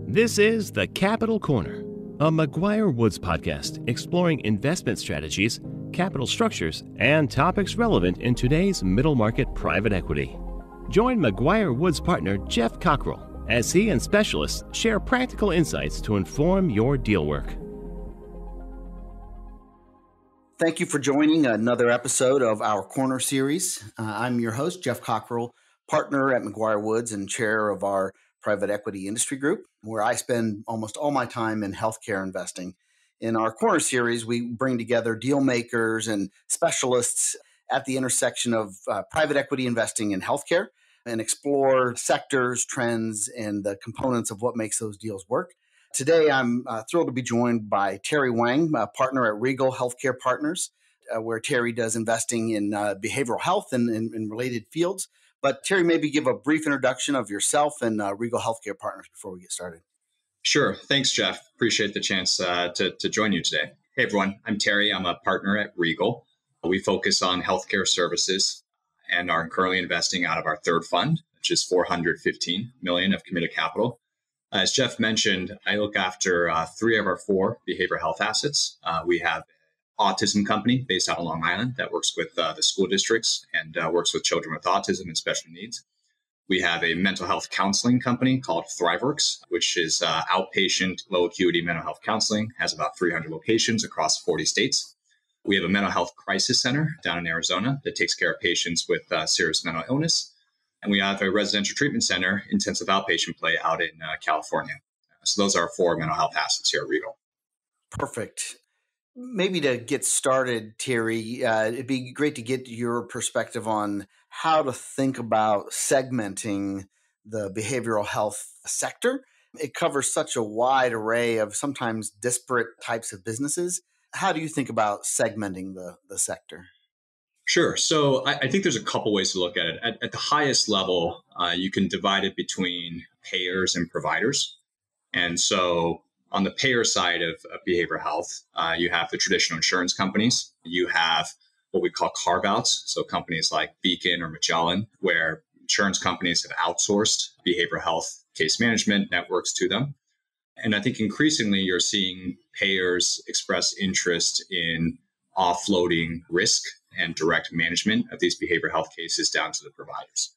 This is The Capital Corner, a McGuire Woods podcast exploring investment strategies, capital structures, and topics relevant in today's middle market private equity. Join McGuire Woods partner Geoff Cockrell as he and specialists share practical insights to inform your deal work. Thank you for joining another episode of our Corner series. I'm your host, Geoff Cockrell, partner at McGuire Woods and chair of our private equity industry group, where I spend almost all my time in healthcare investing. In our Corner series, we bring together deal makers and specialists at the intersection of private equity investing in healthcare and explore sectors, trends, and the components of what makes those deals work. Today, I'm thrilled to be joined by Terry Wang, a partner at Regal Healthcare Partners, where Terry does investing in behavioral health and in related fields. But Terry, maybe give a brief introduction of yourself and Regal Healthcare Partners before we get started. Sure. Thanks, Geoff. Appreciate the chance to join you today. Hey, everyone. I'm Terry. I'm a partner at Regal. We focus on healthcare services and are currently investing out of our third fund, which is $415 million of committed capital. As Geoff mentioned, I look after three of our four behavioral health assets. We have an autism company based out of Long Island that works with the school districts and works with children with autism and special needs. We have a mental health counseling company called ThriveWorks, which is outpatient, low acuity mental health counseling, has about 300 locations across 40 states. We have a mental health crisis center down in Arizona that takes care of patients with serious mental illness. And we have a residential treatment center, intensive outpatient play out in California. So those are our four mental health assets here at Regal. Perfect. Maybe to get started, Terry, it'd be great to get your perspective on how to think about segmenting the behavioral health sector. It covers such a wide array of sometimes disparate types of businesses. How do you think about segmenting the sector? Sure. So I think there's a couple ways to look at it. At the highest level, you can divide it between payers and providers. And so on the payer side of behavioral health, you have the traditional insurance companies. You have what we call carve-outs. So companies like Beacon or Magellan, where insurance companies have outsourced behavioral health case management networks to them. And I think increasingly you're seeing payers express interest in offloading risk and direct management of these behavioral health cases down to the providers.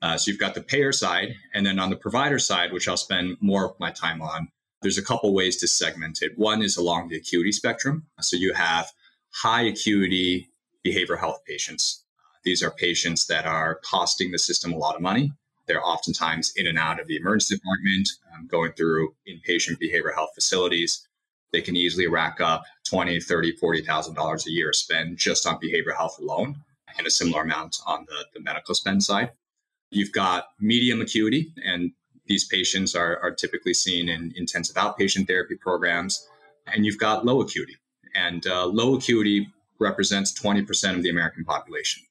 So you've got the payer side, and then on the provider side, which I'll spend more of my time on, there's a couple ways to segment it. One is along the acuity spectrum. So you have high acuity behavioral health patients. These are patients that are costing the system a lot of money. They're oftentimes in and out of the emergency department, going through inpatient behavioral health facilities. They can easily rack up $20,000, $30,000, $40,000 a year spend just on behavioral health alone, and a similar amount on the medical spend side. You've got medium acuity, and these patients are typically seen in intensive outpatient therapy programs. And you've got low acuity, and low acuity represents 20% of the American population.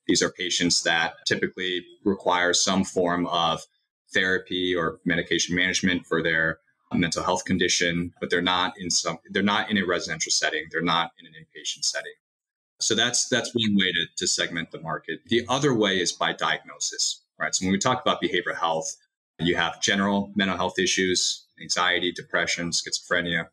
These are patients that typically require some form of therapy or medication management for their mental health condition, but they're not in a residential setting. They're not in an inpatient setting. So that's one way to segment the market. The other way is by diagnosis, right? So when we talk about behavioral health, you have general mental health issues, anxiety, depression, schizophrenia.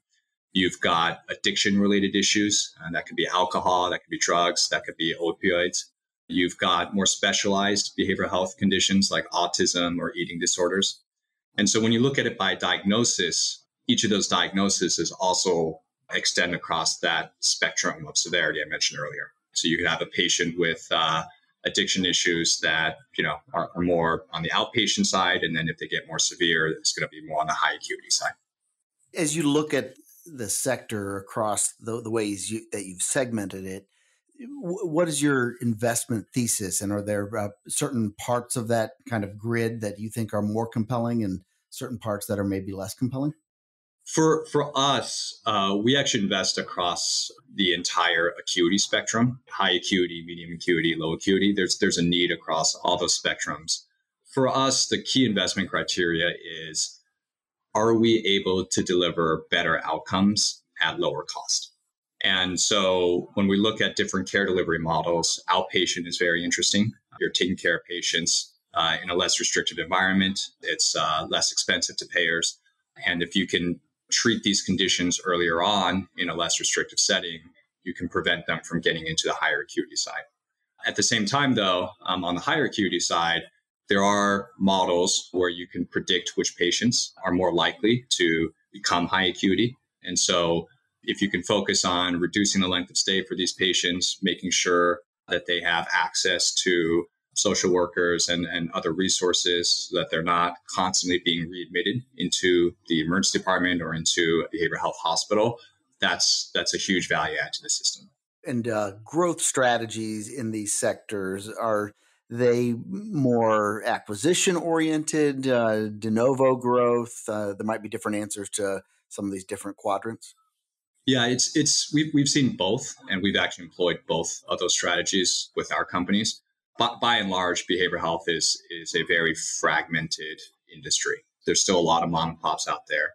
You've got addiction-related issues, and that could be alcohol, that could be drugs, that could be opioids. You've got more specialized behavioral health conditions like autism or eating disorders. And so when you look at it by diagnosis, each of those diagnoses is also extend across that spectrum of severity I mentioned earlier. So you could have a patient with addiction issues that are more on the outpatient side, and then if they get more severe, it's going to be more on the high acuity side. As you look at the sector across the ways that you've segmented it, what is your investment thesis? And are there certain parts of that kind of grid that you think are more compelling and certain parts that are maybe less compelling? For us, we actually invest across the entire acuity spectrum, high acuity, medium acuity, low acuity. There's a need across all those spectrums. For us, the key investment criteria is, are we able to deliver better outcomes at lower cost? And so when we look at different care delivery models, outpatient is very interesting. You're taking care of patients in a less restrictive environment. It's less expensive to payers. And if you can treat these conditions earlier on in a less restrictive setting, you can prevent them from getting into the higher acuity side. At the same time, though, on the higher acuity side, there are models where you can predict which patients are more likely to become high acuity. And so if you can focus on reducing the length of stay for these patients, making sure that they have access to social workers and other resources so that they're not constantly being readmitted into the emergency department or into a behavioral health hospital, that's a huge value add to the system. And growth strategies in these sectors, are they more acquisition oriented, de novo growth? There might be different answers to some of these different quadrants. Yeah, we've seen both, and we've actually employed both of those strategies with our companies. But by and large, behavioral health is a very fragmented industry. There's still a lot of mom and pops out there.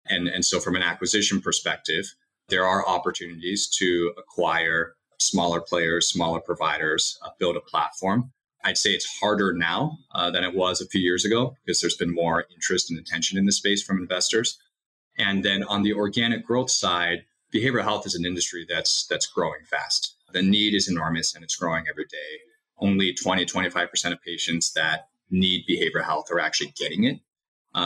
And so from an acquisition perspective, there are opportunities to acquire smaller players, smaller providers, build a platform. I'd say it's harder now than it was a few years ago because there's been more interest and attention in the space from investors. And then on the organic growth side, behavioral health is an industry that's growing fast. The need is enormous and it's growing every day. Only 20-25% of patients that need behavioral health are actually getting it.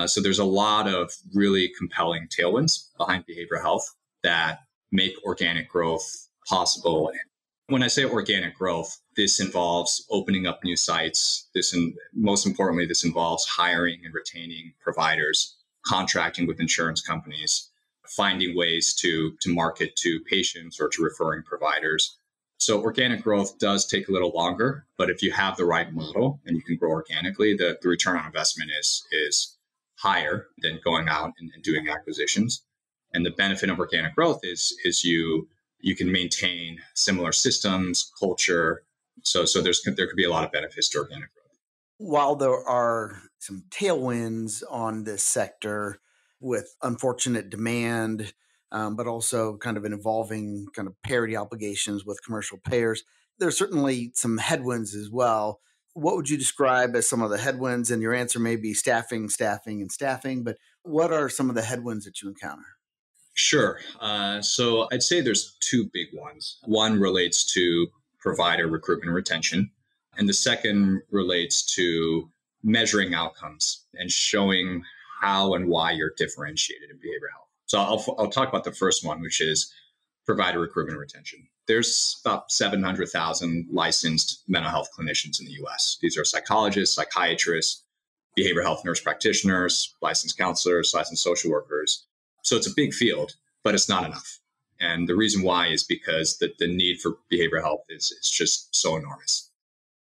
So there's a lot of really compelling tailwinds behind behavioral health that make organic growth possible. And when I say organic growth, this involves opening up new sites. Most importantly, this involves hiring and retaining providers, contracting with insurance companies, finding ways to market to patients or to referring providers. So organic growth does take a little longer, but if you have the right model and you can grow organically, the return on investment is higher than going out and doing acquisitions. And the benefit of organic growth is you can maintain similar systems, culture. So there could be a lot of benefits to organic growth. While there are some tailwinds on this sector with unfortunate demand, but also kind of an evolving kind of parity obligations with commercial payers, there's certainly some headwinds as well. What would you describe as some of the headwinds? And your answer may be staffing, and staffing, but what are some of the headwinds that you encounter? Sure. So I'd say there's two big ones. One relates to provider recruitment and retention, and the second relates to measuring outcomes and showing how and why you're differentiated in behavioral health. So I'll talk about the first one, which is provider recruitment and retention. There's about 700,000 licensed mental health clinicians in the US. These are psychologists, psychiatrists, behavioral health nurse practitioners, licensed counselors, licensed social workers. So it's a big field, but it's not enough. And the reason why is because the need for behavioral health is just so enormous.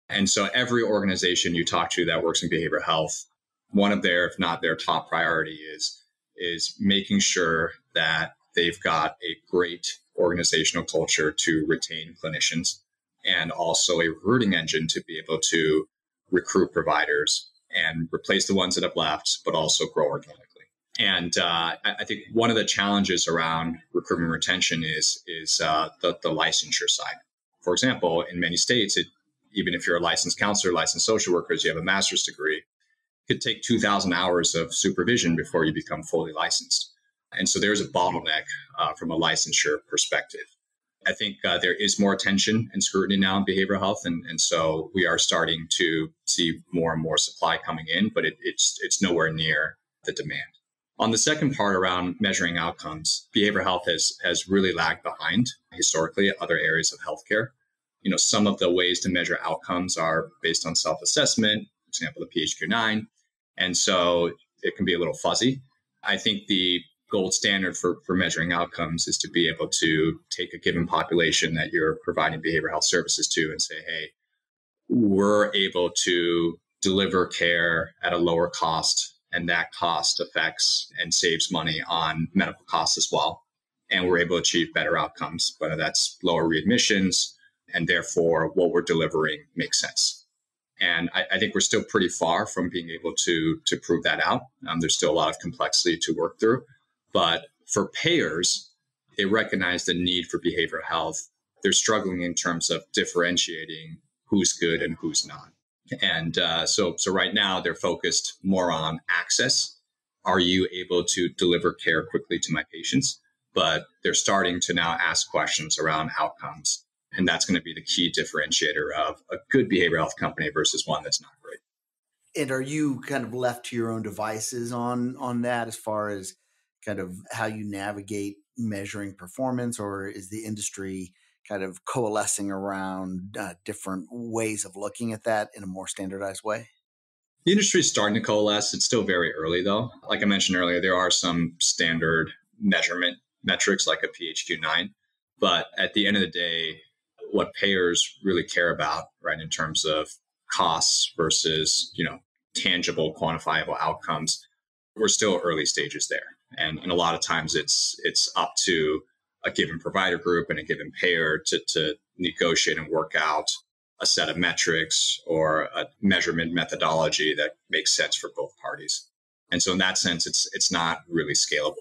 And so every organization you talk to that works in behavioral health, one of their, if not their top priority is making sure that they've got a great organizational culture to retain clinicians and also a recruiting engine to be able to recruit providers and replace the ones that have left, but also grow organically. And I think one of the challenges around recruitment and retention is the licensure side. For example, in many states, even if you're a licensed counselor, licensed social workers, you have a master's degree, it could take 2,000 hours of supervision before you become fully licensed. And so there's a bottleneck from a licensure perspective. I think there is more attention and scrutiny now in behavioral health. And so we are starting to see more and more supply coming in, but it's nowhere near the demand. On the second part around measuring outcomes, behavioral health has really lagged behind historically other areas of healthcare. Some of the ways to measure outcomes are based on self-assessment, for example, the PHQ-9. And so it can be a little fuzzy. I think the gold standard for measuring outcomes is to be able to take a given population that you're providing behavioral health services to and say, hey, we're able to deliver care at a lower cost, and that cost affects and saves money on medical costs as well. And we're able to achieve better outcomes, whether that's lower readmissions, and therefore what we're delivering makes sense. And I think we're still pretty far from being able to prove that out. There's still a lot of complexity to work through. But for payers, they recognize the need for behavioral health. They're struggling in terms of differentiating who's good and who's not. And so right now they're focused more on access. are you able to deliver care quickly to my patients? But they're starting to now ask questions around outcomes. And that's going to be the key differentiator of a good behavioral health company versus one that's not great. And are you kind of left to your own devices on that as far as kind of how you navigate measuring performance, or is the industry kind of coalescing around different ways of looking at that in a more standardized way? The industry is starting to coalesce. It's still very early, though. Like I mentioned earlier, there are some standard measurement metrics like a PHQ-9. But at the end of the day, what payers really care about, right, in terms of costs versus, tangible, quantifiable outcomes, we're still early stages there. And a lot of times it's up to a given provider group and a given payer to negotiate and work out a set of metrics or a measurement methodology that makes sense for both parties. And so in that sense, it's not really scalable.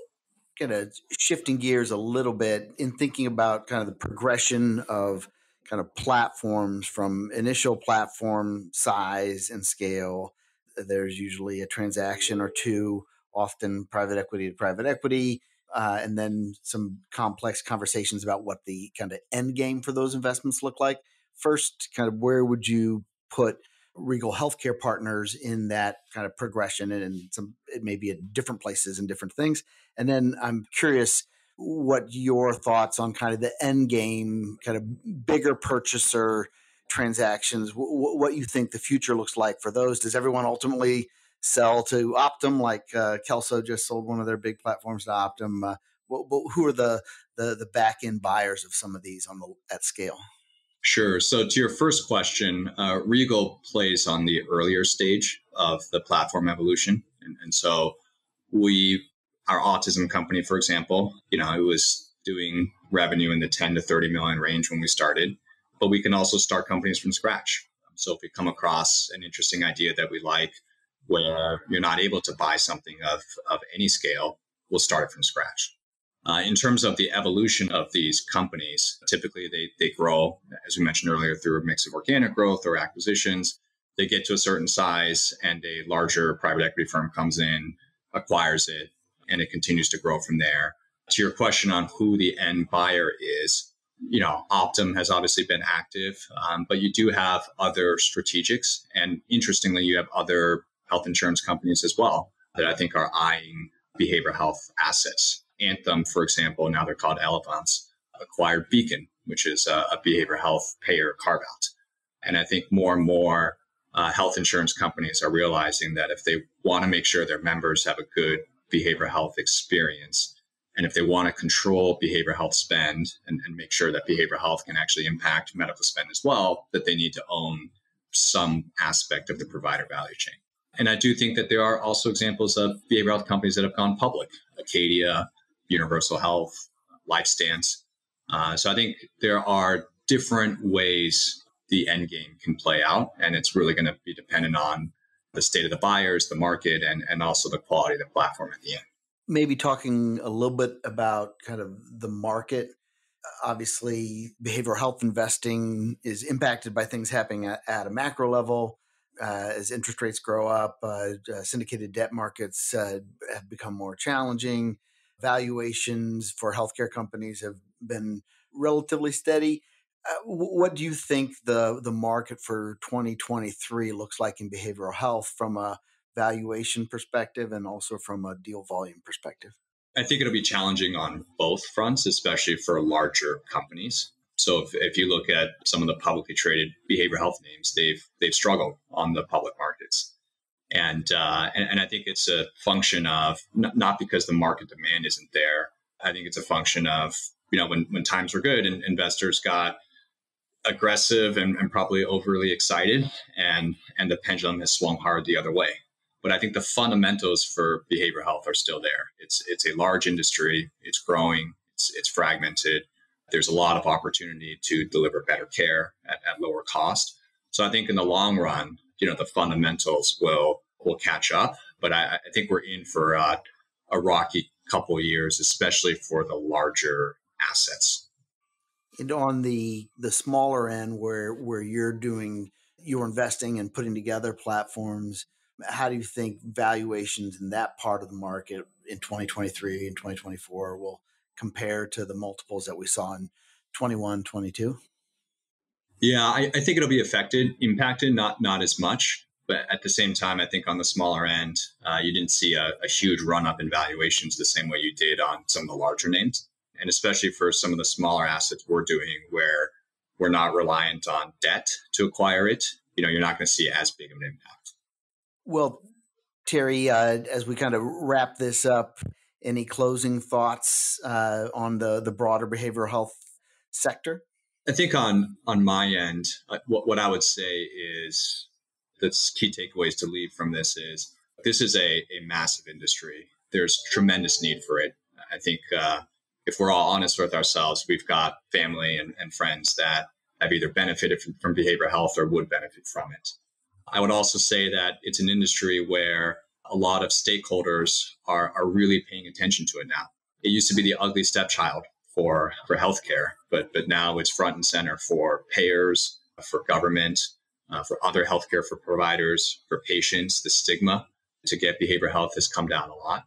Kind of shifting gears a little bit in thinking about kind of the progression of kind of platforms from initial platform size and scale. There's usually a transaction or two, often private equity to private equity, and then some complex conversations about what the kind of end game for those investments look like. First, kind of where would you put Regal Healthcare Partners in that kind of progression, and it may be at different places and different things. And then I'm curious what your thoughts on kind of the end game, kind of bigger purchaser transactions, what you think the future looks like for those. Does everyone ultimately sell to Optum, like Kelso just sold one of their big platforms to Optum? Who are the back end buyers of some of these at scale? Sure. So to your first question, Regal plays on the earlier stage of the platform evolution. And so our autism company, for example, it was doing revenue in the 10 to 30 million range when we started, but we can also start companies from scratch. So if we come across an interesting idea that we like, where you're not able to buy something of any scale, we'll start it from scratch. In terms of the evolution of these companies, typically they grow, as we mentioned earlier, through a mix of organic growth or acquisitions. They get to a certain size and a larger private equity firm comes in, acquires it, and it continues to grow from there. To your question on who the end buyer is, Optum has obviously been active, but you do have other strategics. And interestingly, you have other health insurance companies as well that I think are eyeing behavioral health assets. Anthem, for example, now they're called Elevance, acquired Beacon, which is a behavioral health payer carve-out. And I think more and more health insurance companies are realizing that if they want to make sure their members have a good behavioral health experience, and if they want to control behavioral health spend and make sure that behavioral health can actually impact medical spend as well, that they need to own some aspect of the provider value chain. And I do think that there are also examples of behavioral health companies that have gone public, Acadia, Universal Health, LifeStance. So I think there are different ways the end game can play out, and it's really going to be dependent on the state of the buyers, the market, and also the quality of the platform at the end. Maybe talking a little bit about kind of the market. Obviously, behavioral health investing is impacted by things happening at a macro level. As interest rates grow up, syndicated debt markets have become more challenging. Valuations for healthcare companies have been relatively steady. What do you think the market for 2023 looks like in behavioral health from a valuation perspective and also from a deal volume perspective? I think it'll be challenging on both fronts, especially for larger companies. So if you look at some of the publicly traded behavioral health names, they've struggled on the public markets. And I think it's a function of not because the market demand isn't there. I think it's a function of, when times were good and investors got aggressive and probably overly excited, and the pendulum has swung hard the other way. But I think the fundamentals for behavioral health are still there. It's a large industry. It's growing. It's fragmented. There's a lot of opportunity to deliver better care at lower cost. So I think in the long run, the fundamentals will catch up. But I think we're in for a rocky couple of years, especially for the larger assets. And on the smaller end, where you're investing and putting together platforms, How do you think valuations in that part of the market in 2023 and 2024 will compare to the multiples that we saw in 21, 22? Yeah, I think it'll be impacted, not as much. But at the same time, I think on the smaller end, you didn't see a huge run up in valuations the same way you did on some of the larger names. And especially for some of the smaller assets we're doing where we're not reliant on debt to acquire it, you're not going to see as big of an impact. Well, Terry, as we kind of wrap this up, any closing thoughts on the broader behavioral health sector? I think on my end, what I would say is the key takeaways to leave from this is a massive industry. There's tremendous need for it. I think if we're all honest with ourselves, we've got family and friends that have either benefited from behavioral health or would benefit from it. I would also say that it's an industry where a lot of stakeholders are really paying attention to it now. It used to be the ugly stepchild for healthcare, but now it's front and center for payers, for government, for other healthcare for providers, for patients. The stigma to get behavioral health has come down a lot.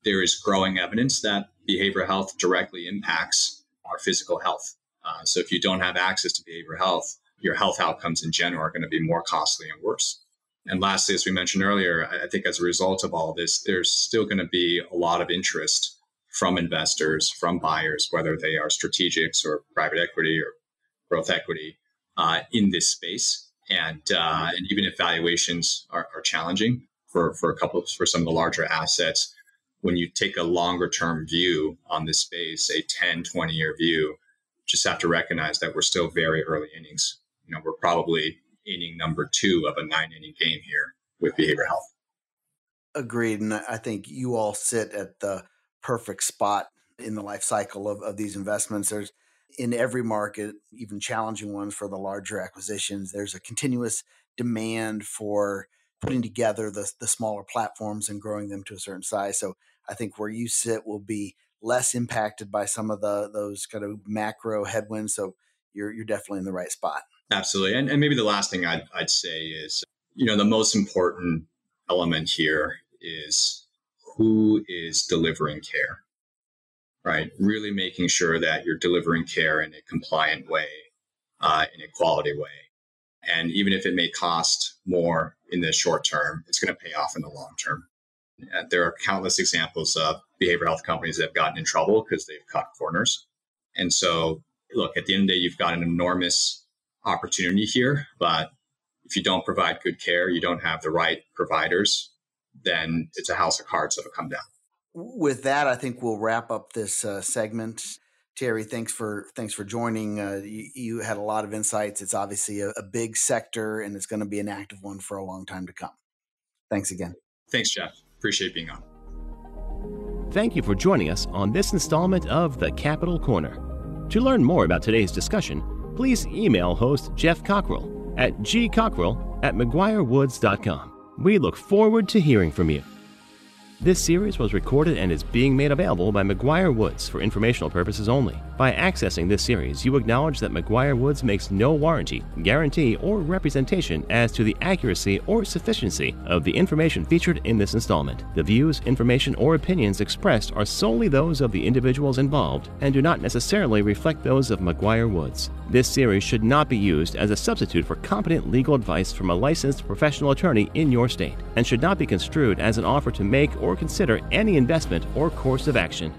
There is growing evidence that behavioral health directly impacts our physical health. So if you don't have access to behavioral health, your health outcomes in general are going to be more costly and worse. And lastly, as we mentioned earlier, I think as a result of all this, there's still going to be a lot of interest from investors, from buyers, whether they are strategics or private equity or growth equity in this space. And even if valuations are challenging for some of the larger assets, when you take a longer term view on this space, a 10, 20-year view, just have to recognize that we're still very early innings. We're probably inning number 2 of a 9-inning game here with behavioral health. Agreed. And I think you all sit at the perfect spot in the life cycle of these investments. There's in every market, even challenging ones for the larger acquisitions, there's a continuous demand for putting together the smaller platforms and growing them to a certain size. So I think where you sit will be less impacted by some of those kind of macro headwinds. So you're definitely in the right spot. Absolutely. And maybe the last thing I'd say is, the most important element here is who is delivering care, right? Really making sure that you're delivering care in a compliant way, in a quality way. And even if it may cost more in the short term, it's going to pay off in the long term. There are countless examples of behavioral health companies that have gotten in trouble because they've cut corners. And so, look, at the end of the day, you've got an enormous opportunity here, but if you don't provide good care, you don't have the right providers, then it's a house of cards that'll come down. With that, I think we'll wrap up this segment. Terry, thanks for joining. You had a lot of insights. It's obviously a big sector, and it's going to be an active one for a long time to come. Thanks again. Thanks, Geoff. Appreciate being on. Thank you for joining us on this installment of The Capital Corner. To learn more about today's discussion, please email host Geoff Cockrell at gcockrell@mcguirewoods.com. We look forward to hearing from you. This series was recorded and is being made available by McGuire Woods for informational purposes only. By accessing this series, you acknowledge that McGuire Woods makes no warranty, guarantee, or representation as to the accuracy or sufficiency of the information featured in this installment. The views, information, or opinions expressed are solely those of the individuals involved and do not necessarily reflect those of McGuire Woods. This series should not be used as a substitute for competent legal advice from a licensed professional attorney in your state and should not be construed as an offer to make or consider any investment or course of action.